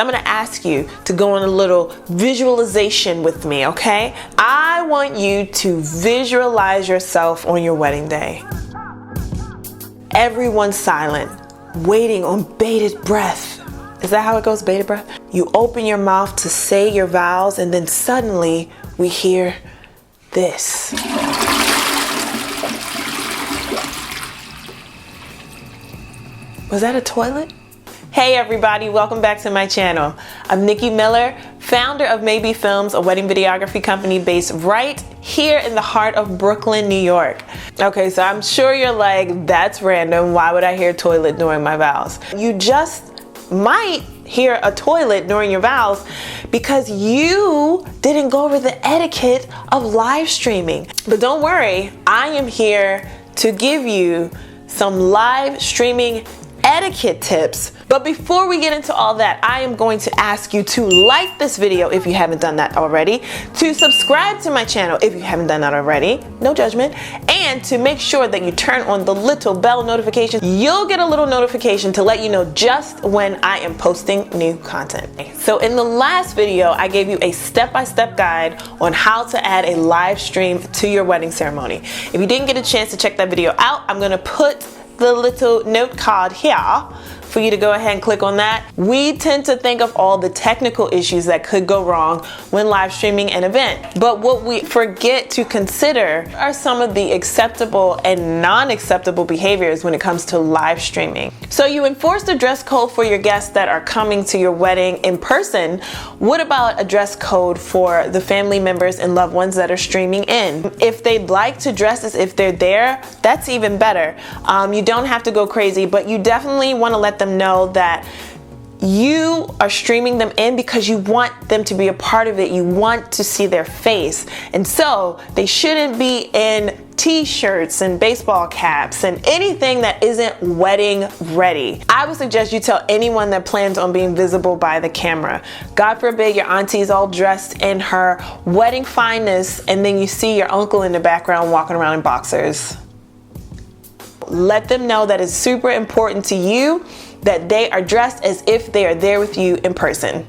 I'm gonna ask you to go on a little visualization with me, okay? I want you to visualize yourself on your wedding day. Everyone's silent, waiting on bated breath. Is that how it goes, bated breath? You open your mouth to say your vows, and then suddenly we hear this. Was that a toilet? Hey everybody, welcome back to my channel. I'm Nikki Miller, founder of Mae B Films, a wedding videography company based right here in the heart of Brooklyn, New York. Okay, so I'm sure you're like, that's random. Why would I hear toilet during my vows? You just might hear a toilet during your vows because you didn't go over the etiquette of live streaming. But don't worry, I am here to give you some live streaming etiquette tips. But before we get into all that, I am going to ask you to like this video if you haven't done that already, to subscribe to my channel if you haven't done that already, no judgment, and to make sure that you turn on the little bell notification. You'll get a little notification to let you know just when I am posting new content. So in the last video, I gave you a step-by-step guide on how to add a live stream to your wedding ceremony. If you didn't get a chance to check that video out, I'm gonna put the little note card here for you to go ahead and click on that. We tend to think of all the technical issues that could go wrong when live streaming an event. But what we forget to consider are some of the acceptable and non-acceptable behaviors when it comes to live streaming. So you enforce the dress code for your guests that are coming to your wedding in person. What about a dress code for the family members and loved ones that are streaming in? If they'd like to dress as if they're there, that's even better. You don't have to go crazy, but you definitely want to let them know that you are streaming them in because you want them to be a part of it. You want to see their face. And so they shouldn't be in t-shirts and baseball caps and anything that isn't wedding ready. I would suggest you tell anyone that plans on being visible by the camera. God forbid your auntie's all dressed in her wedding fineness and then you see your uncle in the background walking around in boxers. Let them know that it's super important to you that they are dressed as if they are there with you in person.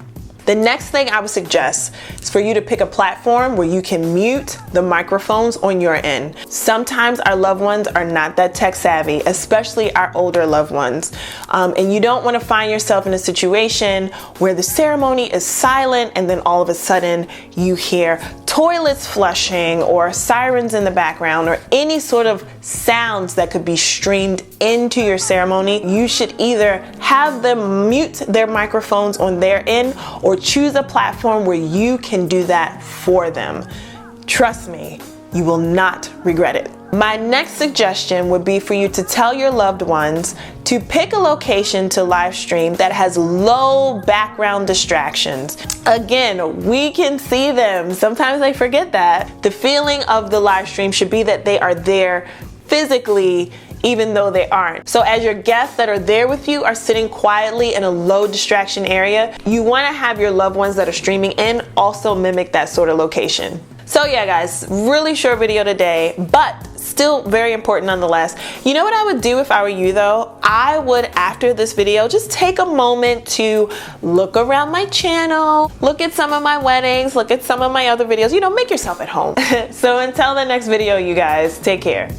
The next thing I would suggest is for you to pick a platform where you can mute the microphones on your end. Sometimes our loved ones are not that tech savvy, especially our older loved ones. And you don't want to find yourself in a situation where the ceremony is silent and then all of a sudden you hear toilets flushing or sirens in the background or any sort of sounds that could be streamed into your ceremony. You should either have them mute their microphones on their end or choose a platform where you can do that for them. Trust me, you will not regret it. My next suggestion would be for you to tell your loved ones to pick a location to live stream that has low background distractions. Again, we can see them. Sometimes they forget that. The feeling of the live stream should be that they are there physically, even though they aren't. So as your guests that are there with you are sitting quietly in a low distraction area, you want to have your loved ones that are streaming in also mimic that sort of location. So yeah guys, really short video today, but still very important nonetheless. You know what I would do if I were you though? I would, after this video, just take a moment to look around my channel, look at some of my weddings, look at some of my other videos, you know, make yourself at home. So until the next video, you guys, take care.